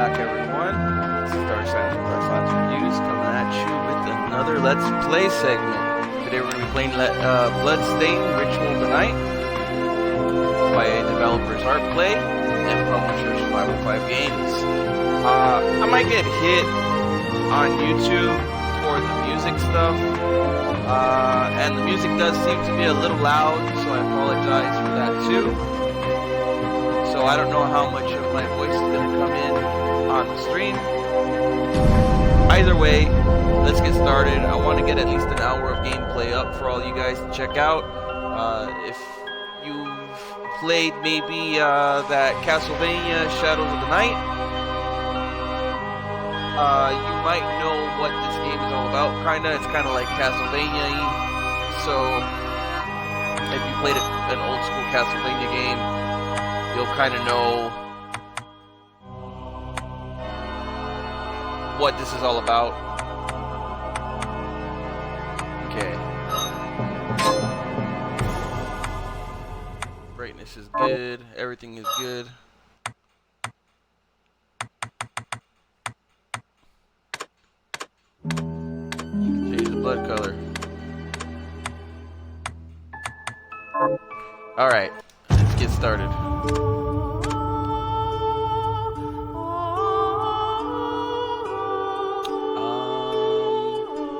back, everyone. This is Dark Science from Dark Science Reviews coming at you with another Let's Play segment. Today we're going to be playing Bloodstained Ritual Tonight by developers Artplay and publishers 505 Games. I might get hit on YouTube for the music stuff, and the music does seem to be a little loud, so I apologize for that too. So I don't know how much of my voice is going to come in on the stream. Either way, let's get started. I want to get at least an hour of gameplay up for all you guys to check out. If you've played maybe that Castlevania Shadows of the Night, you might know what this game is all about. It's kind of like Castlevania-y. So if you played an old school Castlevania game, you'll kind of know what this is all about. Okay. Brightness is good. Everything is good. Change the blood color. Alright, let's get started.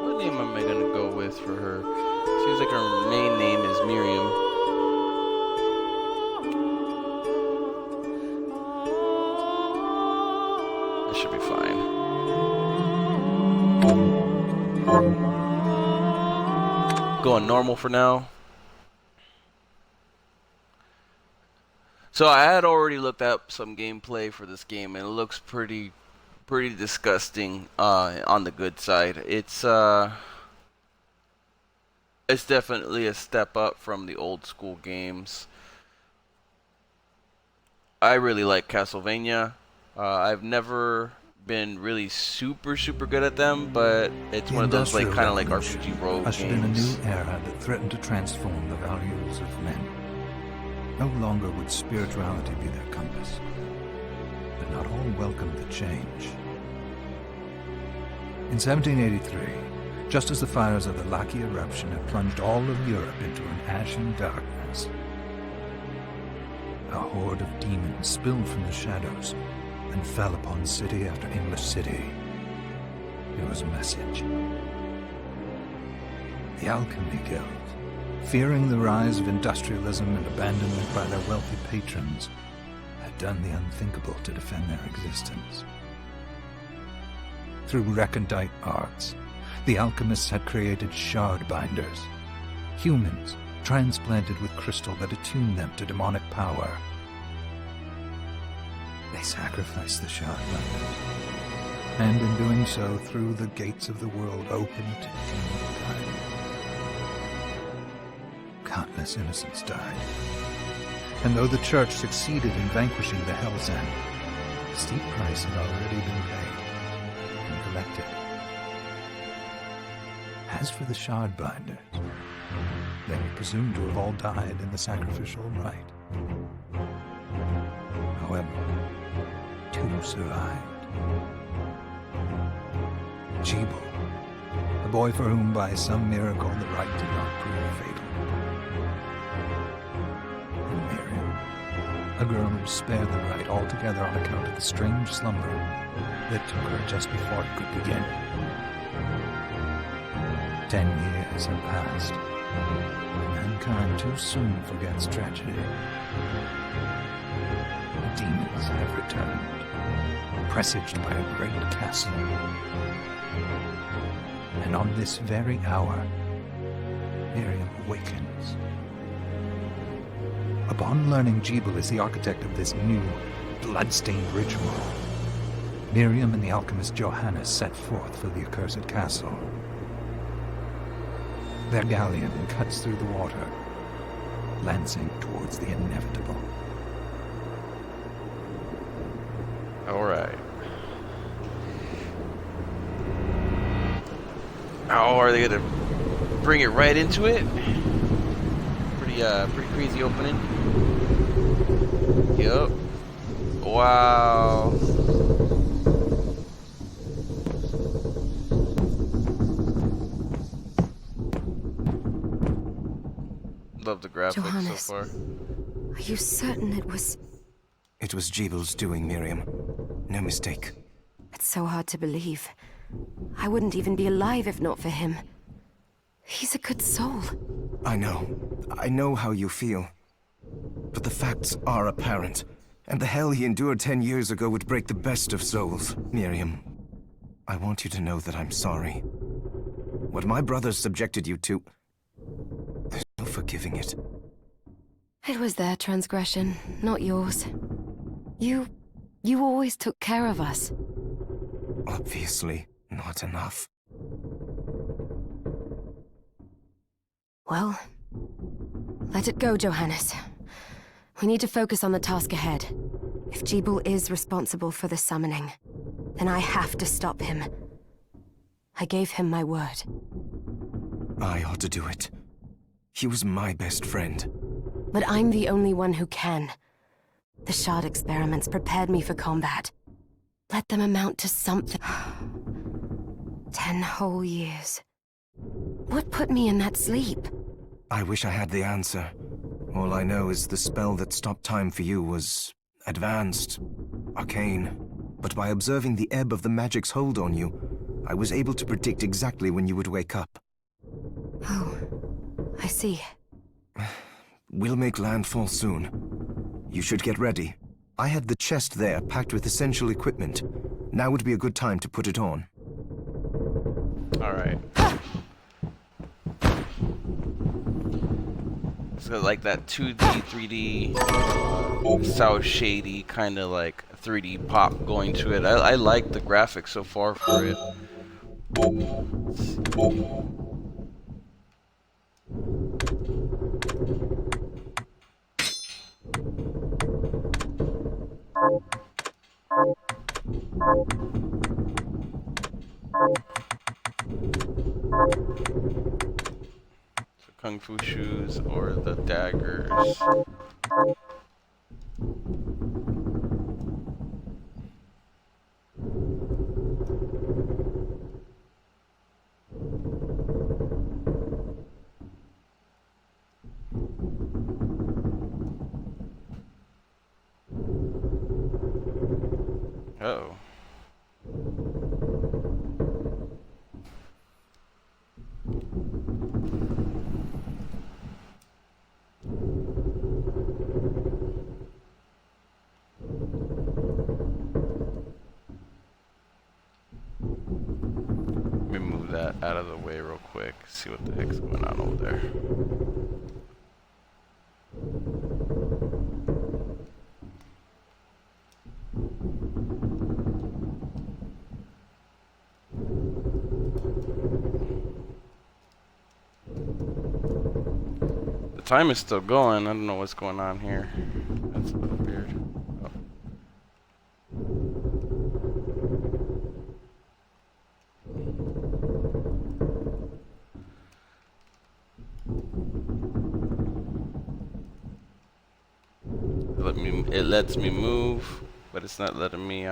What name am I gonna go with for her? Seems like her main name is Miriam. That should be fine. Going normal for now. So I had already looked up some gameplay for this game, and it looks pretty disgusting on the good side. It's definitely a step up from the old school games. I really like Castlevania. I've never been really super good at them, but it's one of those kind of like RPG rogue ushered games. in a new era that threatened to transform the values of men. No longer would spirituality be their compass, but not all welcomed the change. In 1783, just as the fires of the Laki eruption had plunged all of Europe into an ashen darkness, a horde of demons spilled from the shadows and fell upon city after English city. It was a message. The Alchemy Guild, fearing the rise of industrialism and abandonment by their wealthy patrons, had done the unthinkable to defend their existence. Through recondite arts, the alchemists had created shard binders, humans transplanted with crystal that attuned them to demonic power. They sacrificed the shard binders, and in doing so threw the gates of the world open to humankind. Countless innocents died, and though the Church succeeded in vanquishing the Hell's End, a steep price had already been paid and collected. As for the shardbinders, they were presumed to have all died in the sacrificial rite. However, two survived. Jeeble, a boy for whom by some miracle the rite did not prove fatal. And Miriam, a girl who was spared the rite altogether on account of the strange slumber that took her just before it could begin. 10 years have passed, and mankind too soon forgets tragedy. The demons have returned, presaged by a great castle. And on this very hour, Miriam awakens. Upon learning Jeeble is the architect of this new, bloodstained ritual, Miriam and the alchemist Johannes set forth for the accursed castle. Their galleon cuts through the water, lancing towards the inevitable. Alright. Oh, are they gonna bring it right into it? Pretty crazy opening. Yup. Wow. Love the graphics Johannes, so far. are you certain it was... It was Jeebel's doing, Miriam. No mistake. It's so hard to believe. I wouldn't even be alive if not for him. He's a good soul. I know. I know how you feel. But the facts are apparent. And the hell he endured 10 years ago would break the best of souls. Miriam, I want you to know that I'm sorry. What my brothers subjected you to... there's no forgiving it. It was their transgression, not yours. You always took care of us. Obviously, not enough. Well, let it go, Johannes. We need to focus on the task ahead. If Jeebel is responsible for the summoning, then I have to stop him. I gave him my word. I ought to do it. He was my best friend. But I'm the only one who can. The shard experiments prepared me for combat. Let them amount to something. 10 whole years. What put me in that sleep? I wish I had the answer. All I know is the spell that stopped time for you was... advanced. Arcane. But by observing the ebb of the magic's hold on you, I was able to predict exactly when you would wake up. Oh, I see. We'll make landfall soon. You should get ready. I had the chest there packed with essential equipment. Now would be a good time to put it on. Alright. So like that 2D, 3D, South Shady kind of like 3D pop going to it. I like the graphics so far for it. So Kung Fu shoes or the daggers. Uh-oh. Let me move that out of the way real quick. See what the heck's going on over there. The time is still going. I don't know what's going on here. That's a little weird. Oh. It lets me move, but it's not letting me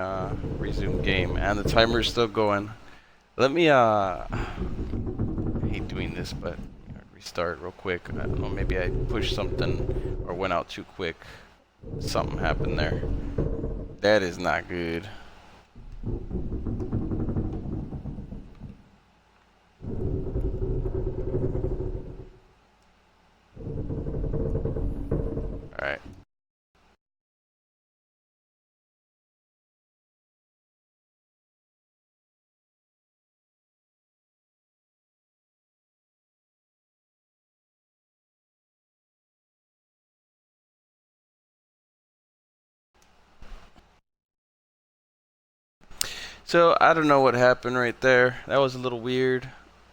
resume game, and the timer is still going. Let me I hate doing this, but restart real quick. I don't know, maybe I pushed something or went out too quick. Something happened there. That is not good. Alright. So I don't know what happened right there. That was a little weird.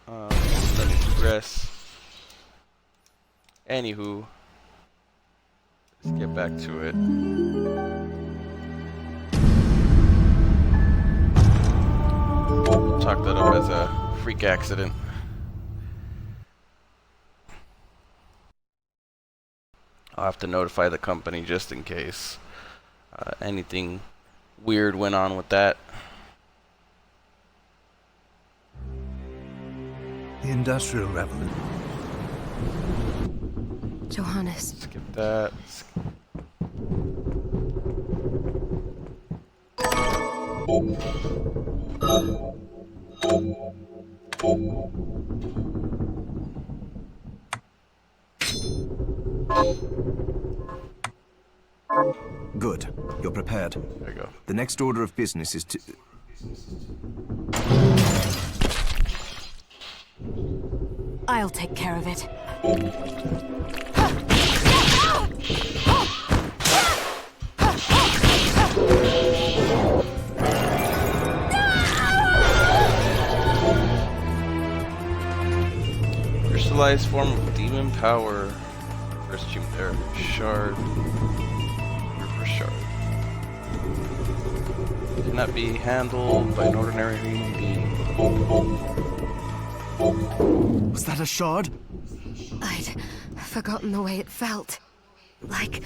Let me progress. Anywho, let's get back to it. We'll chalk that up as a freak accident. I'll have to notify the company just in case anything weird went on with that. The Industrial Revolution. Johannes. Skip that. Good. You're prepared. There we go. The next order of business is to... I'll take care of it. Crystallized form of demon power. First achievement there. Shard. River shard. Cannot be handled by an ordinary human being. Was that a shard? I'd forgotten the way it felt. Like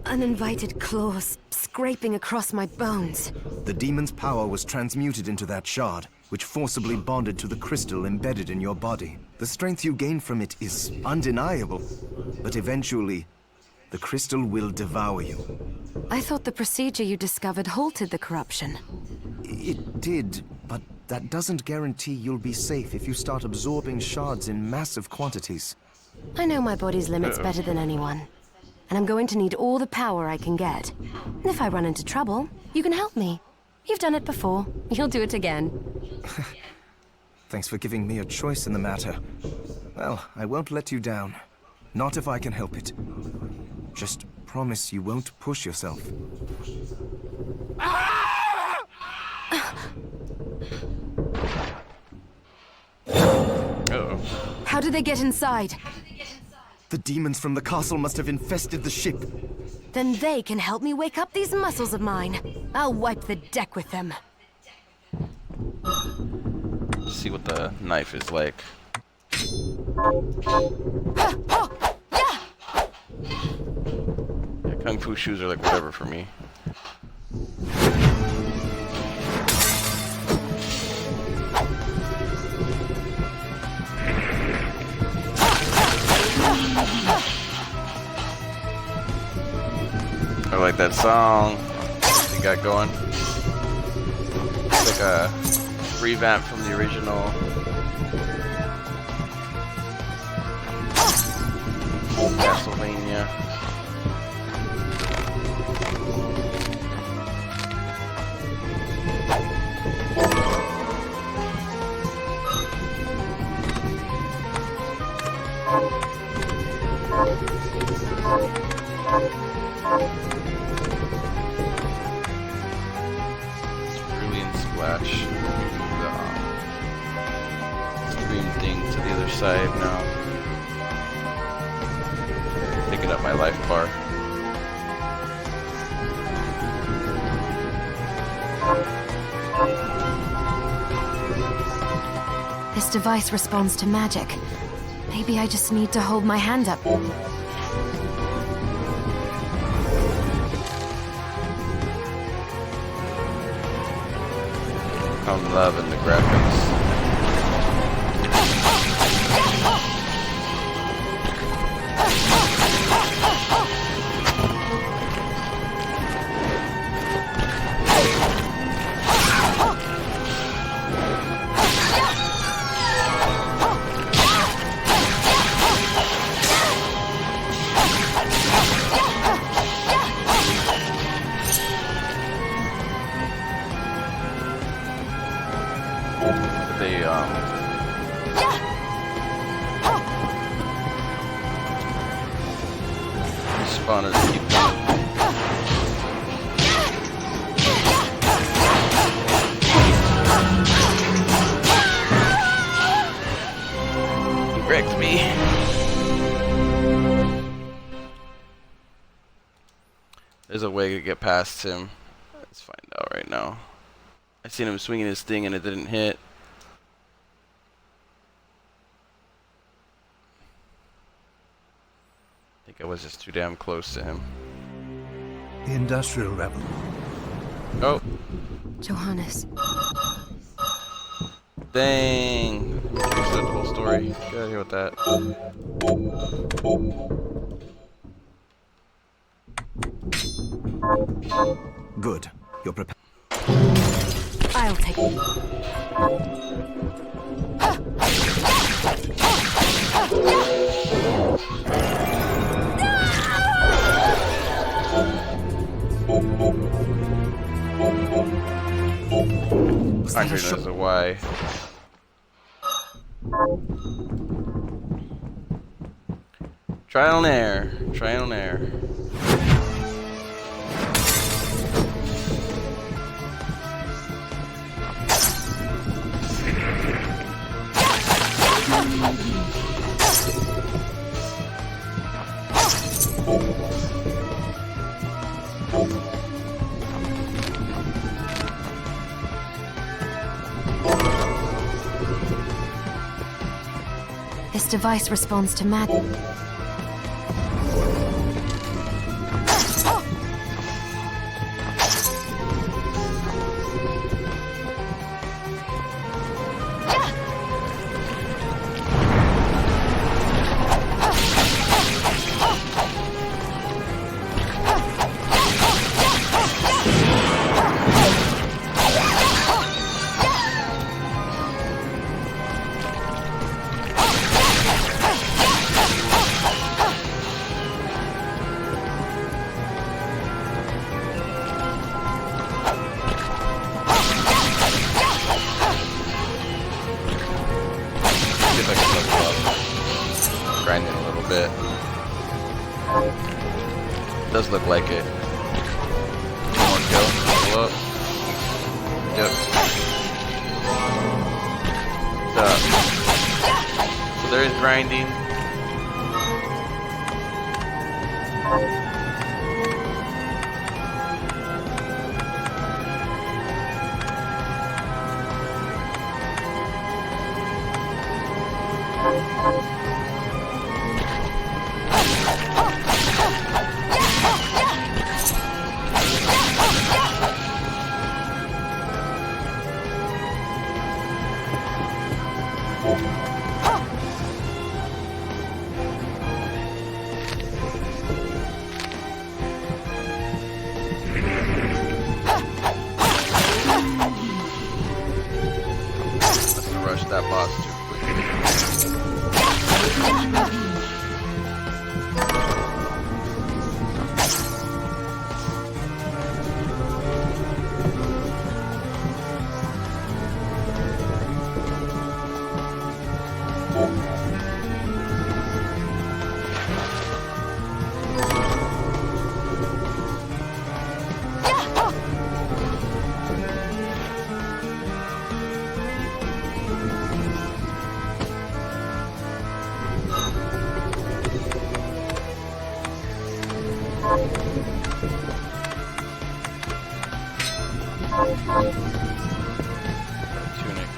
uninvited claws scraping across my bones. The demon's power was transmuted into that shard, which forcibly bonded to the crystal embedded in your body. The strength you gain from it is undeniable, but eventually, the crystal will devour you. I thought the procedure you discovered halted the corruption. It did, but that doesn't guarantee you'll be safe if you start absorbing shards in massive quantities. I know my body's limits better than anyone. And I'm going to need all the power I can get. And if I run into trouble, you can help me. You've done it before. You'll do it again. Thanks for giving me a choice in the matter. Well, I won't let you down. Not if I can help it. Just promise you won't push yourself. Uh-oh. How did they get inside? The demons from the castle must have infested the ship. Then they can help me wake up these muscles of mine. I'll wipe the deck with them. See what the knife is like. Yeah, Kung Fu shoes are like whatever for me. I like that song he got going. It's like a revamp from the original. Castlevania. Brilliant splash. The stream thing to the other side now. Picking up my life bar. This device responds to magic. Maybe I just need to hold my hand up. I'm loving the graphics. They spawners keep coming. He wrecked me. There's a way to get past him. Let's find out right now. I seen him swinging his thing and it didn't hit. I think I was just too damn close to him. The Industrial Revolution. Oh, Johannes. dang. That's the whole story. Get out of here with that. Good. You're prepared. I'll take it. I think there's a Y. Trial and error. Trial and error. This device responds to magic. Grinding a little bit. Does look like it. One more kill. Go up. Yep. So there is grinding. That boss too quickly. Tunic.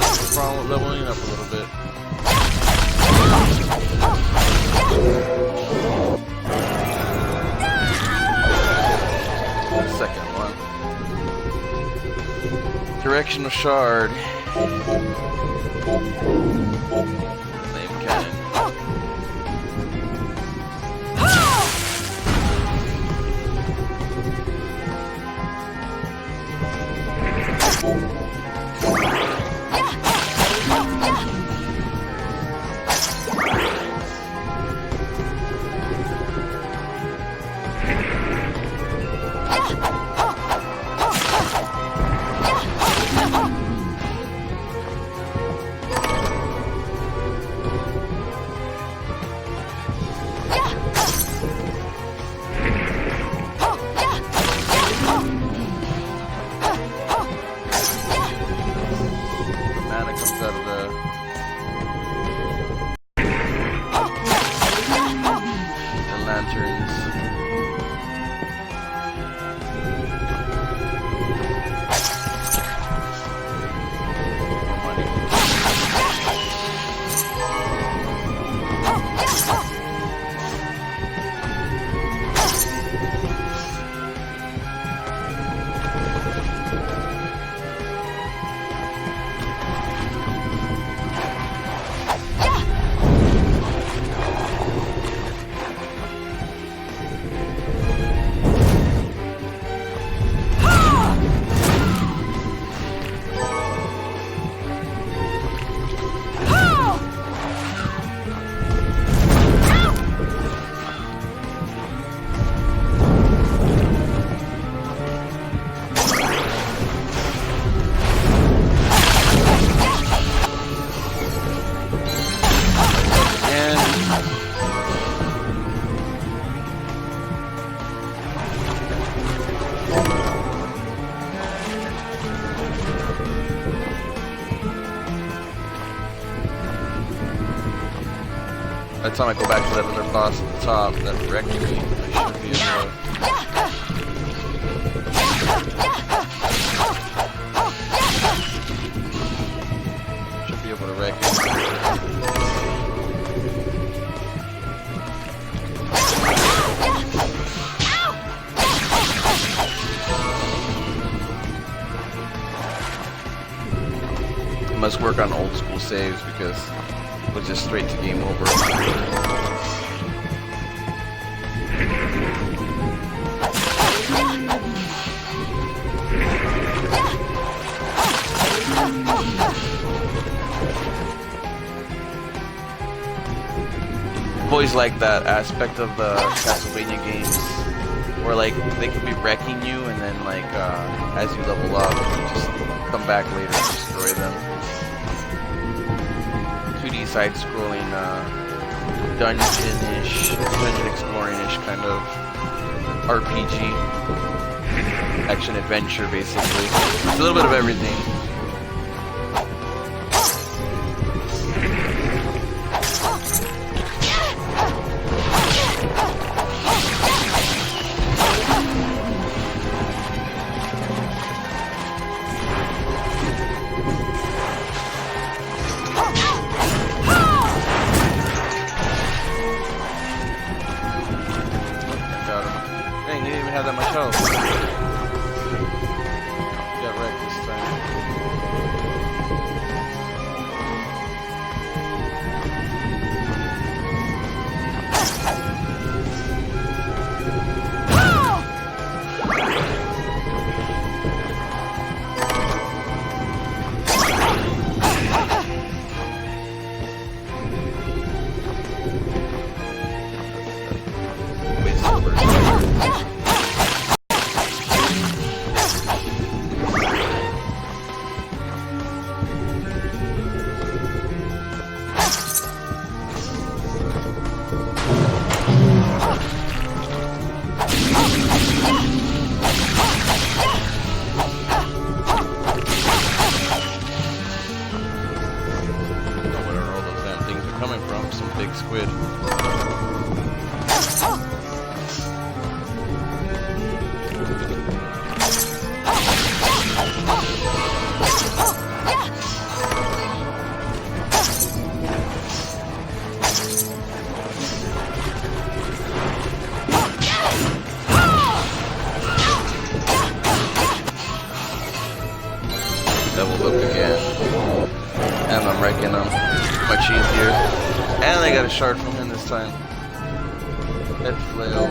What's wrong with leveling up a little bit? Second one. Directional shard. Flame cannon. By the time I go back to that other boss at the top, that wrecked me, I should be able to wreck him. I must work on old school saves because it was just straight to game over. I've always liked that aspect of the Castlevania games, where like they can be wrecking you, and then like as you level up, you just come back later and destroy them. 2D side-scrolling dungeon-ish, dungeon exploring-ish kind of RPG, action adventure basically. It's a little bit of everything. Have that much health. Got wrecked this time. Squid. Leveled up again. And I'm wrecking them. Much easier. And I got a shard from him this time. Head flail.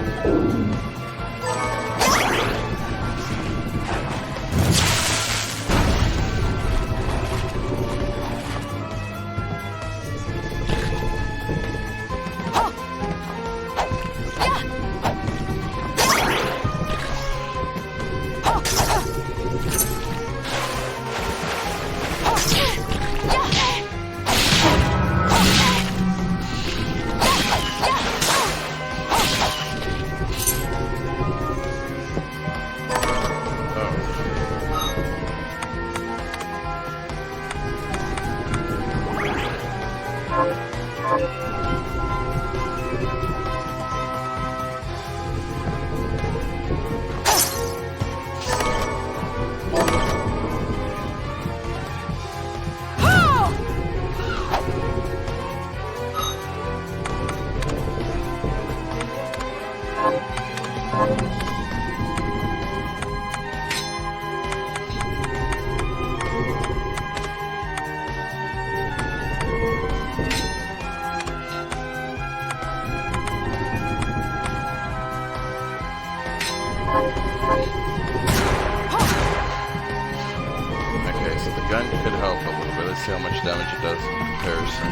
Okay, so the gun could help a little bit. Let's see how much damage it does in comparison.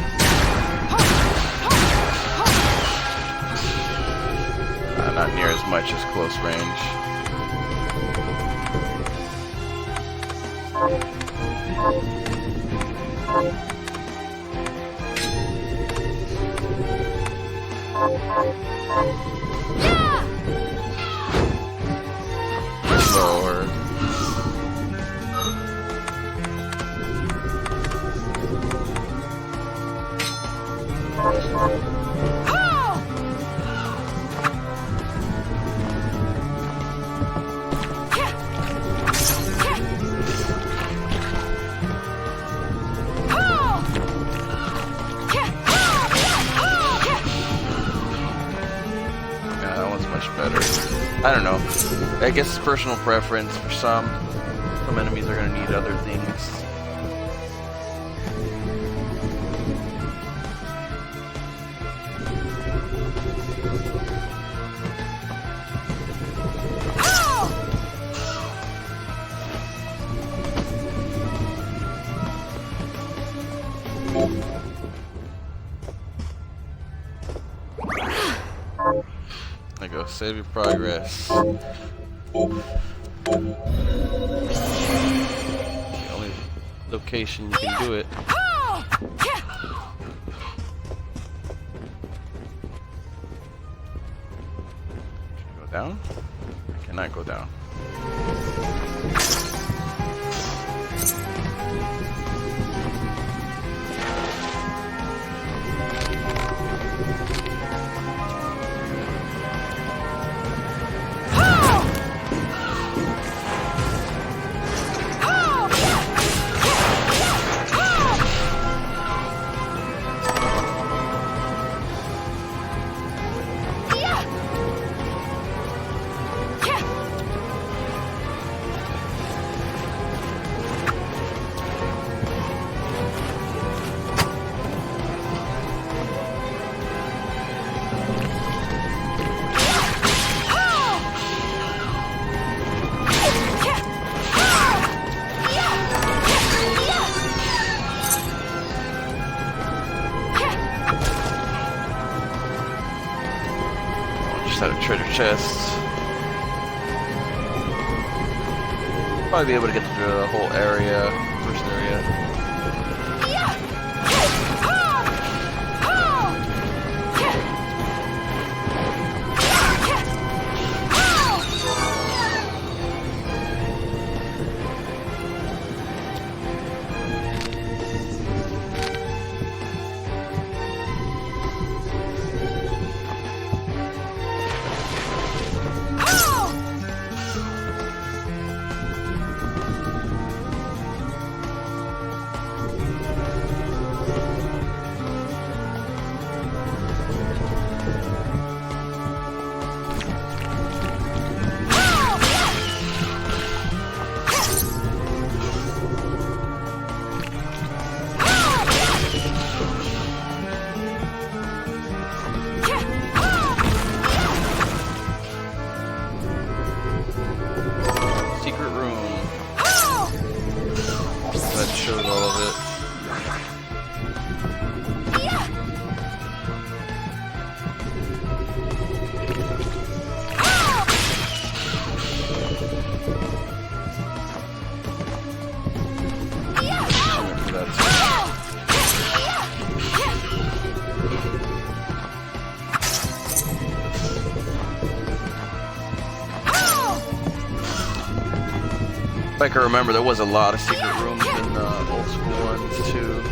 Not near as much as close range. Lord. I don't know. I guess it's personal preference for some. Some enemies are gonna need other things. There you go, save your progress. The only location you can do it. Can I go down? I cannot go down. At a treasure chest. Probably be able to get through the whole area, first area. If I can remember, there was a lot of secret rooms in the old school ones too.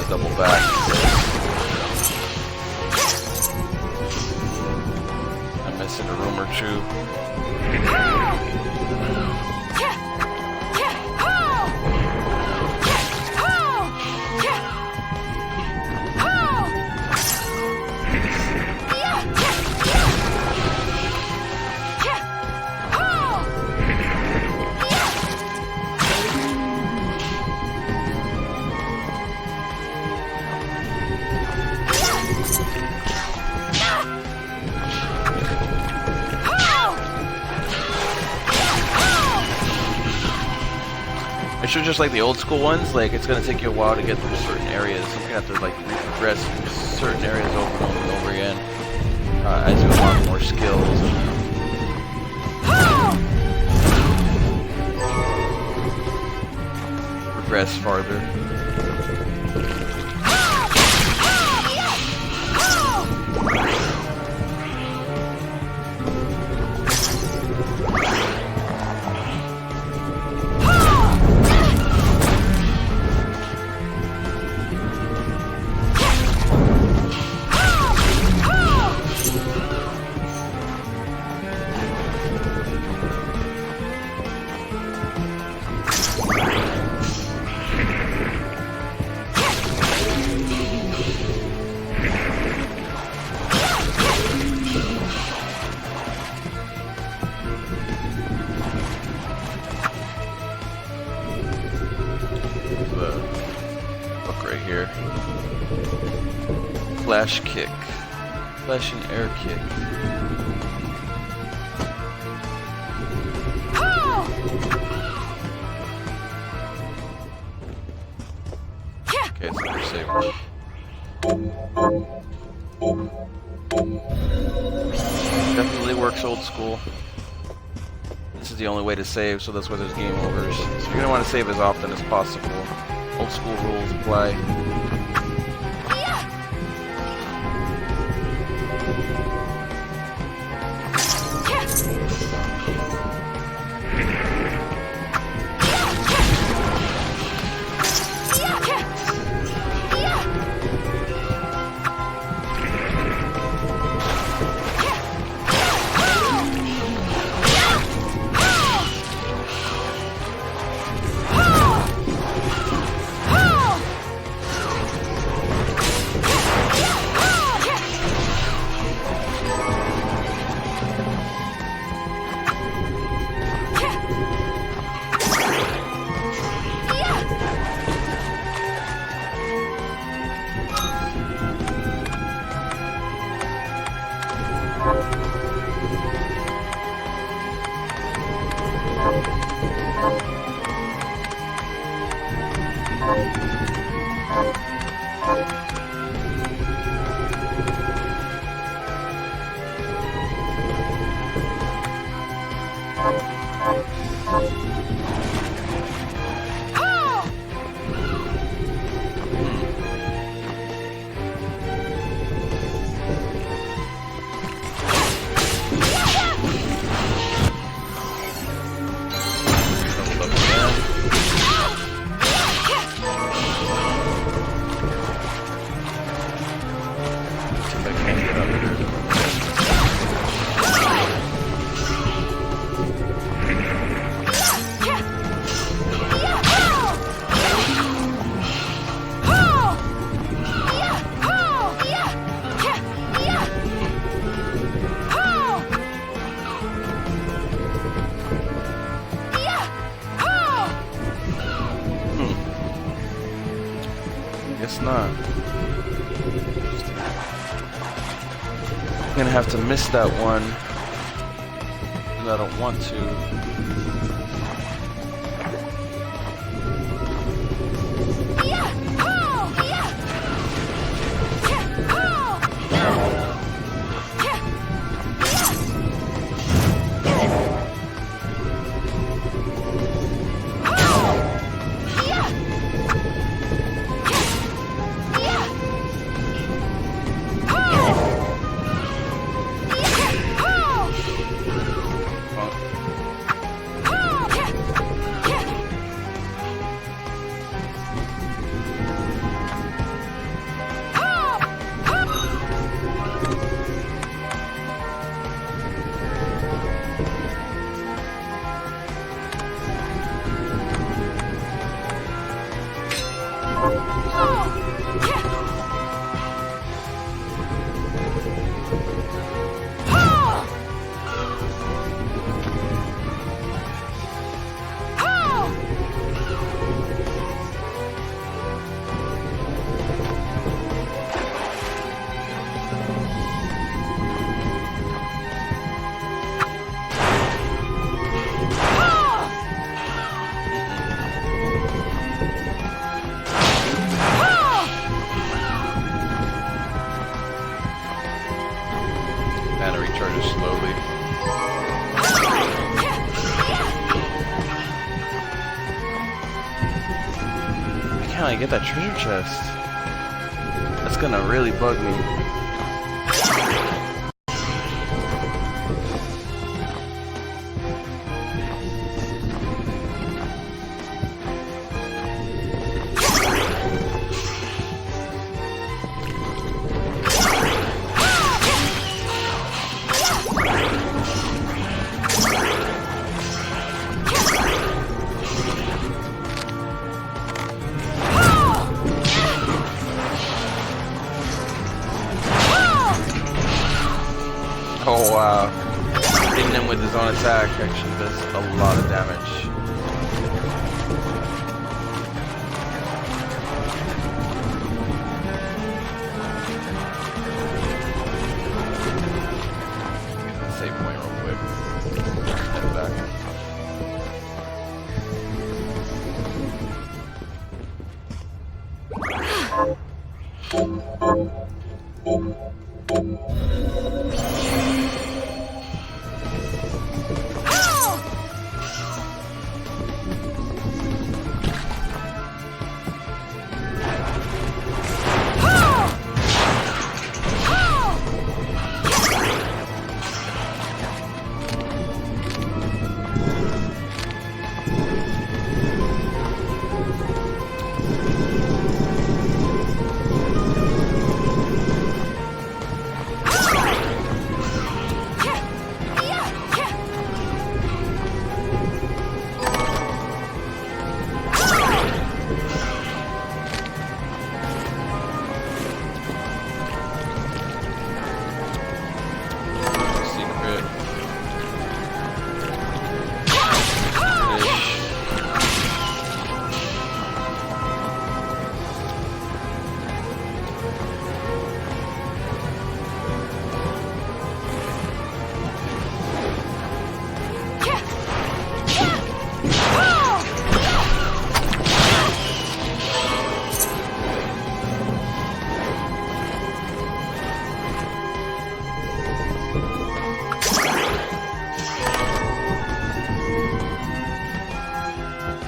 Double back. I'm missing a room or two. It's just like the old school ones, like it's gonna take you a while to get through certain areas. You're gonna have to like progress certain areas over and over and over again as you unlock more skills. Progress farther. Flash kick. Flash and air kick. Okay, so we're safe. Definitely works old school. This is the only way to save, so that's why there's game overs. So you're gonna want to save as often as possible. Old school rules apply. Guess not. I'm gonna have to miss that one. And I don't want to. I get that treasure chest. That's gonna really bug me. Oh wow, hitting him with his own attack actually does a lot of damage.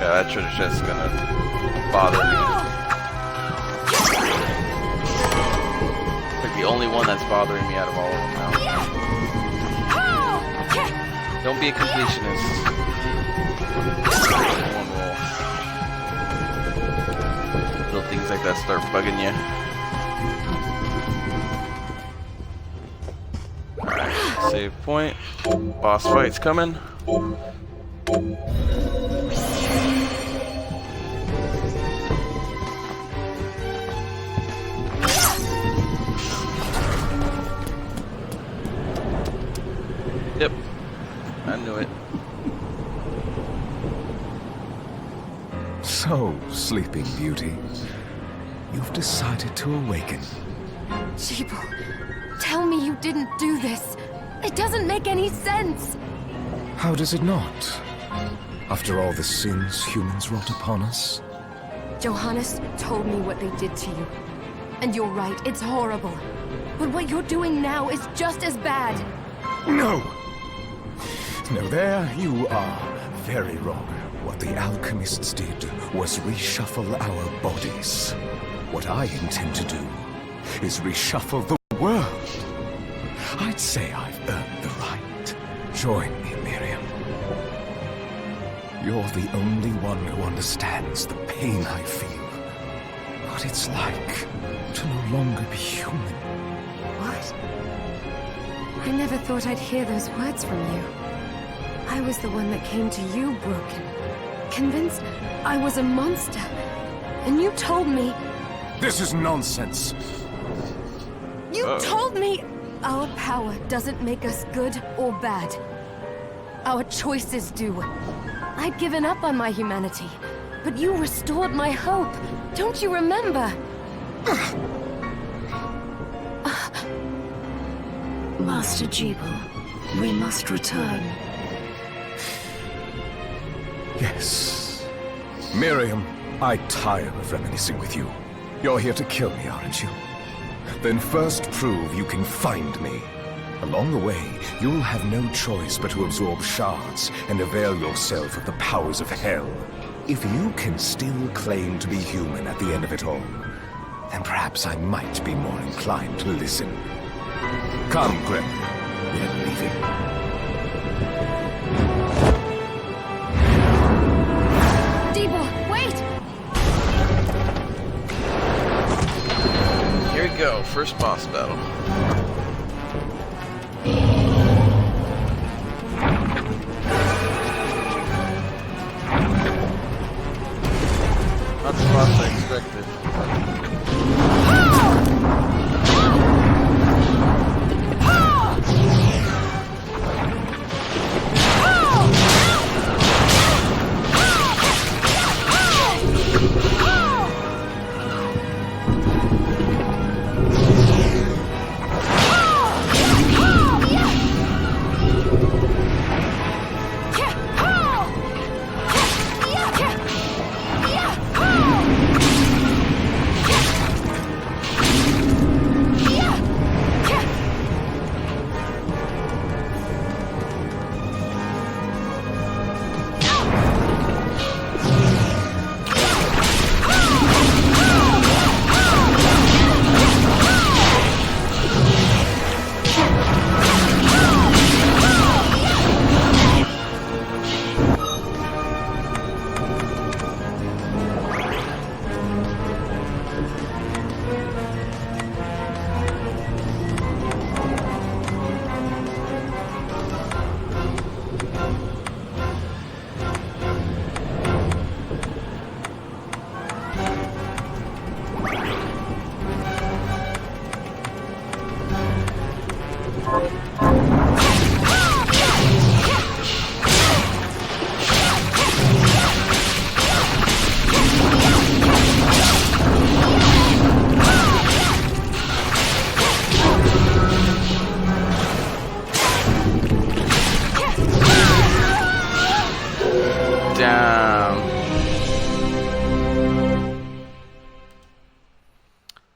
Yeah, that shit's just gonna bother me. It's like the only one that's bothering me out of all of them now. Don't be a completionist. Little things like that start bugging you. Alright, save point. Boss fight's coming. Yep, I knew it. So, Sleeping Beauty, you've decided to awaken. Jeeble, tell me you didn't do this. It doesn't make any sense. How does it not? After all the sins humans wrought upon us? Johannes told me what they did to you. And you're right, it's horrible. But what you're doing now is just as bad. No! No, there you are very wrong. What the alchemists did was reshuffle our bodies. What I intend to do is reshuffle the world. I'd say I've earned the right. Join me, Miriam. You're the only one who understands the pain I feel. What it's like to no longer be human. What? I never thought I'd hear those words from you. I was the one that came to you broken. Convinced I was a monster. And you told me... This is nonsense. You told me our power doesn't make us good or bad. Our choices do. I'd given up on my humanity, but you restored my hope. Don't you remember? Master Jeeble, we must return. Yes. Miriam, I tire of reminiscing with you. You're here to kill me, aren't you? Then first prove you can find me. Along the way, you'll have no choice but to absorb shards and avail yourself of the powers of hell. If you can still claim to be human at the end of it all, then perhaps I might be more inclined to listen. Come, Gremlin. We're leaving. Jeeble, wait! Here we go, first boss battle. Not the boss I expected.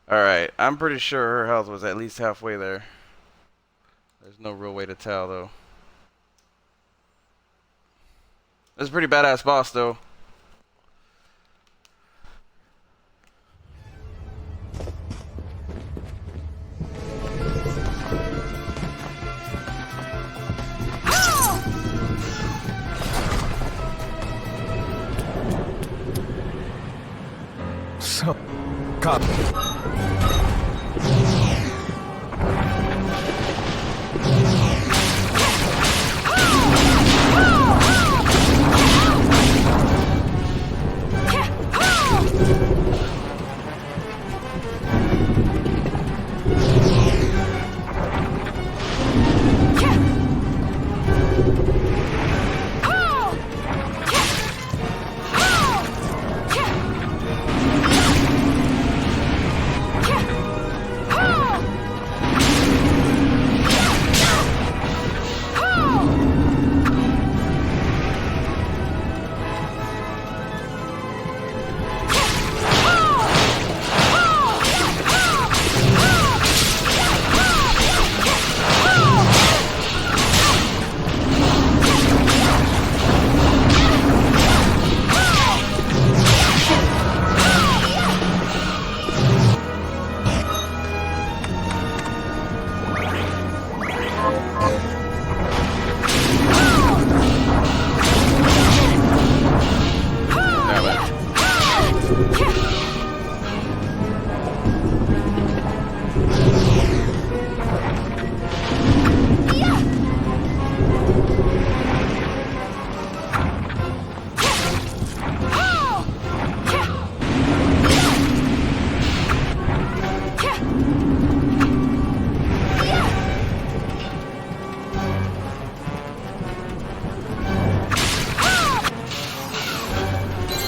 Alright, I'm pretty sure her health was at least halfway there. There's no real way to tell, though. This is a pretty badass boss, though. Copy.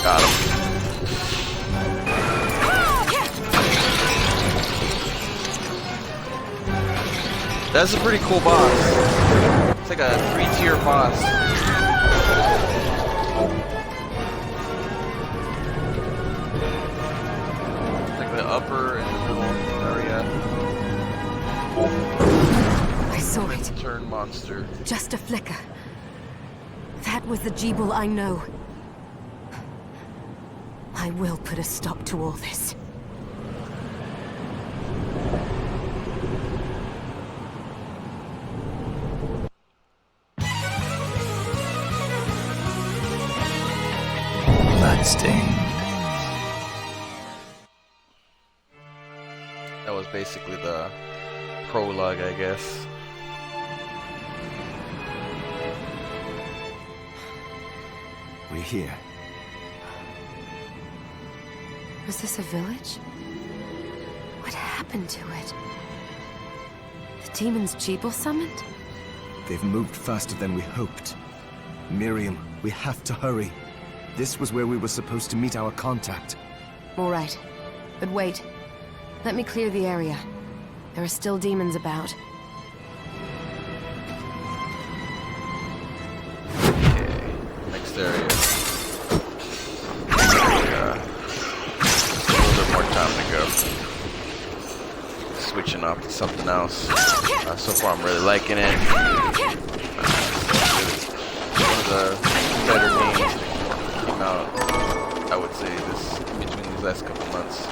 Got him. That's a pretty cool boss. It's like a 3-tier boss. Like the upper and the middle area. I saw it. Turn monster. Just a flicker. That was the Jeeble I know. I will put a stop to all this. Bloodstained. That was basically the prologue, I guess. We're here. Was this a village? What happened to it? The demons Jeeble summoned? They've moved faster than we hoped. Miriam, we have to hurry. This was where we were supposed to meet our contact. All right. But wait. Let me clear the area. There are still demons about. Okay. Next area. A little bit more time to go. Switching off to something else. So far I'm really liking it. One of the better games that came out, I would say, between these last couple months.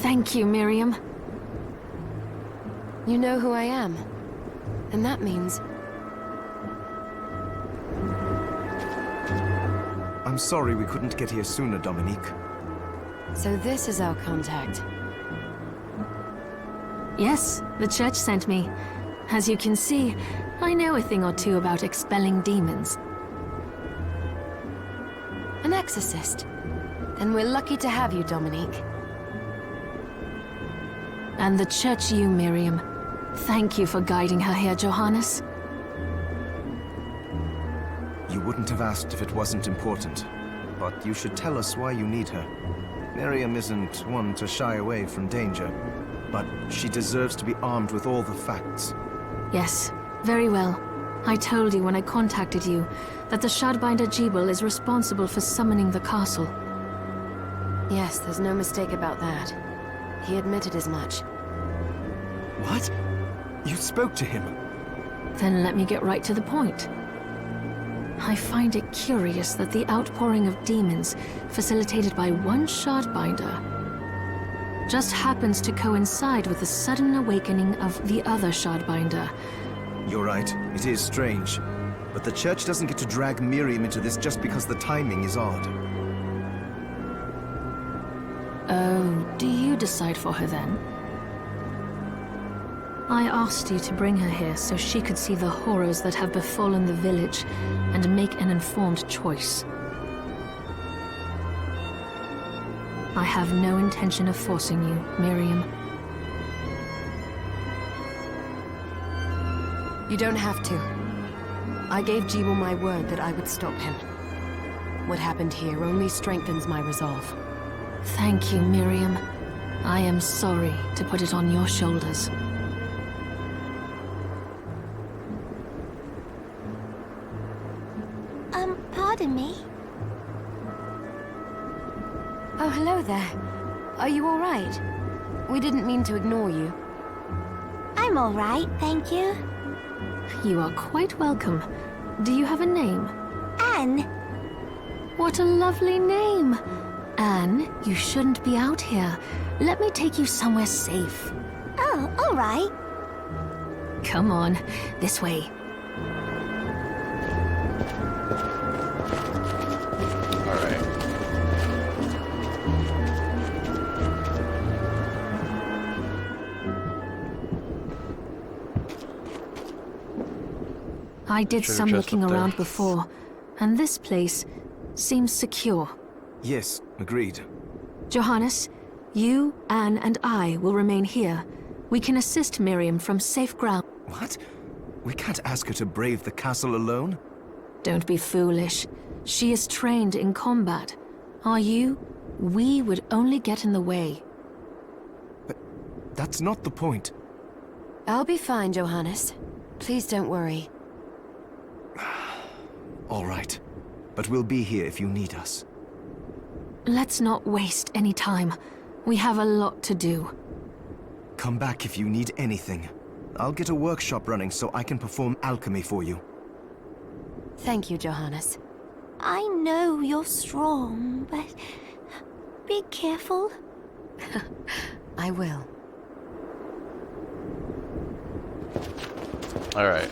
Thank you, Miriam. You know who I am. And that means... I'm sorry we couldn't get here sooner, Dominique. So this is our contact. Yes, the church sent me. As you can see, I know a thing or two about expelling demons. An exorcist. Then we're lucky to have you, Dominique. And the church you, Miriam. Thank you for guiding her here, Johannes. You wouldn't have asked if it wasn't important, but you should tell us why you need her. Miriam isn't one to shy away from danger, but she deserves to be armed with all the facts. Yes, very well. I told you when I contacted you that the Shardbinder Jebel is responsible for summoning the castle. Yes, there's no mistake about that. He admitted as much. What? You spoke to him? Then let me get right to the point. I find it curious that the outpouring of demons, facilitated by one Shardbinder, just happens to coincide with the sudden awakening of the other Shardbinder. You're right, it is strange. But the Church doesn't get to drag Miriam into this just because the timing is odd. Oh, do you decide for her then? I asked you to bring her here so she could see the horrors that have befallen the village and make an informed choice. I have no intention of forcing you, Miriam. You don't have to. I gave Jebel my word that I would stop him. What happened here only strengthens my resolve. Thank you, Miriam. I am sorry to put it on your shoulders. Pardon me? Oh, hello there. Are you all right? We didn't mean to ignore you. I'm all right, thank you. You are quite welcome. Do you have a name? Anne. What a lovely name! Anne, you shouldn't be out here. Let me take you somewhere safe. Oh, all right. Come on, this way. Alright. I did Should've some just looking up there. around before, and this place seems secure. Yes, agreed. Johannes, you, Anne, and I will remain here. We can assist Miriam from safe ground. What? We can't ask her to brave the castle alone? Don't be foolish. She is trained in combat. Are you? We would only get in the way. That's not the point. I'll be fine, Johannes. Please don't worry. All right. But we'll be here if you need us. Let's not waste any time. We have a lot to do. Come back if you need anything. I'll get a workshop running so I can perform alchemy for you. Thank you, Johannes. I know you're strong, but be careful. I will. Alright.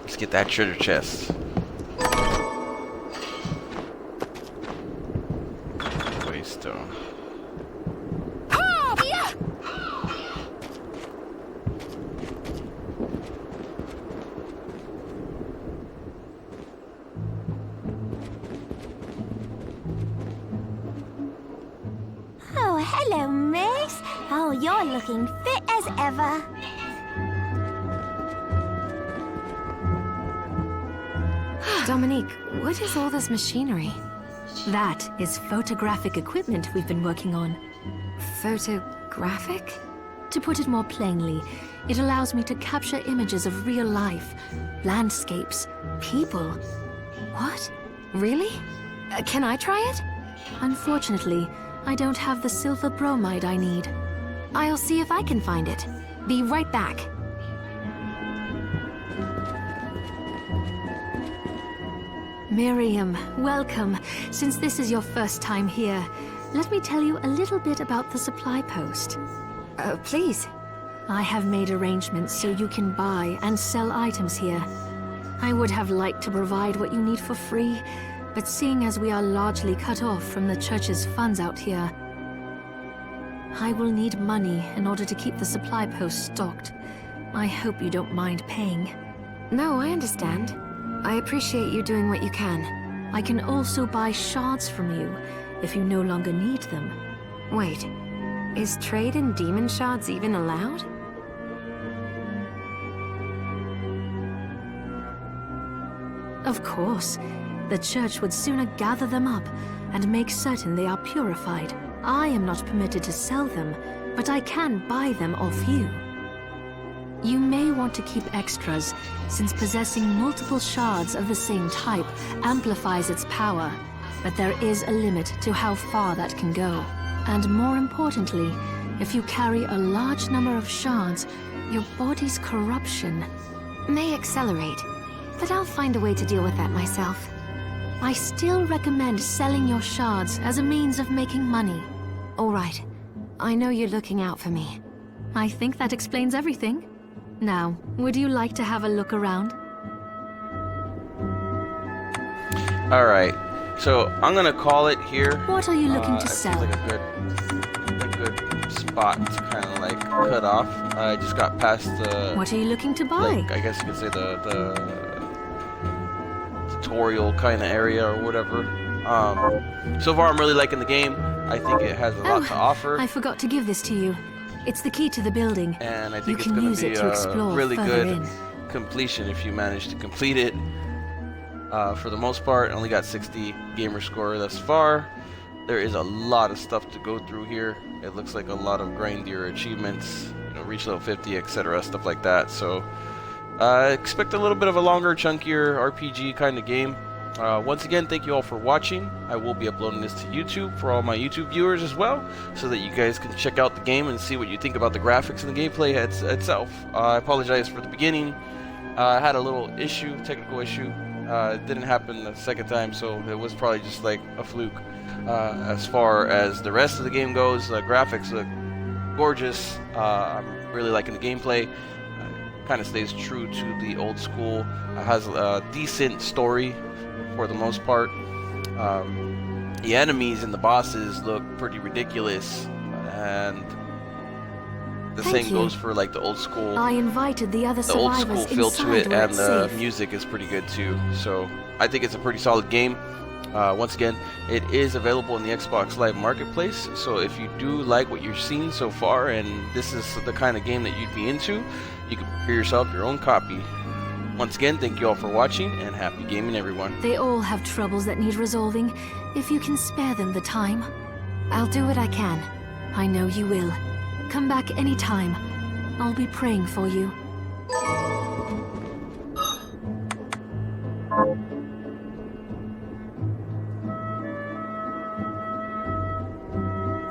Let's get that treasure chest. Waystone. Oh, hello, miss. Oh, you're looking fit as ever. Dominique, what is all this machinery? That is photographic equipment we've been working on. Photographic? To put it more plainly, it allows me to capture images of real life, landscapes, people. What? Really? Can I try it? Unfortunately, I don't have the silver bromide I need. I'll see if I can find it. Be right back. Miriam, welcome. Since this is your first time here, let me tell you a little bit about the supply post. Please. I have made arrangements so you can buy and sell items here. I would have liked to provide what you need for free, but seeing as we are largely cut off from the church's funds out here, I will need money in order to keep the supply post stocked. I hope you don't mind paying. No, I understand. I appreciate you doing what you can. I can also buy shards from you if you no longer need them. Wait, is trade in demon shards even allowed? Of course. The church would sooner gather them up and make certain they are purified. I am not permitted to sell them, but I can buy them off you. You may want to keep extras, since possessing multiple shards of the same type amplifies its power. But there is a limit to how far that can go. And more importantly, if you carry a large number of shards, your body's corruption May accelerate, but I'll find a way to deal with that myself. I still recommend selling your shards as a means of making money. All right. I know you're looking out for me. I think that explains everything. Now, would you like to have a look around? Alright, so I'm gonna call it here. What are you looking to It sell? seems like a good spot to kind of like cut off. I just got past the, What are you looking to buy? like, I guess you could say the tutorial kind of area or whatever. So far I'm really liking the game. I think it has a lot to offer. I forgot to give this to you. It's the key to the building. And I You think it's can going use to be it to a explore really further good in. completion if you manage to complete it. For the most part, I only got 60 gamer score thus far. There is a lot of stuff to go through here. It looks like a lot of grindier achievements, you know, reach level 50, etc., stuff like that. So expect a little bit of a longer, chunkier RPG kind of game. Once again, thank you all for watching. I will be uploading this to YouTube for all my YouTube viewers as well, so that you guys can check out the game and see what you think about the graphics and the gameplay itself. I apologize for the beginning. I had a little issue, technical issue. It didn't happen the second time, so it was probably just like a fluke. As far as the rest of the game goes, graphics look gorgeous. I'm really liking the gameplay. Kind of stays true to the old school. Has a decent story for the most part. The enemies and the bosses look pretty ridiculous, and the Thank same you. goes for like the old school. I invited the other The old survivors school feel to inside it, where and it's the safe. music is pretty good too. So I think it's a pretty solid game. Once again, it is available in the Xbox Live Marketplace. So if you do like what you're seeing so far, and this is the kind of game that you'd be into, you can procure yourself your own copy. Once again, thank you all for watching, and happy gaming, everyone. They all have troubles that need resolving. If you can spare them the time, I'll do what I can. I know you will. Come back anytime. I'll be praying for you.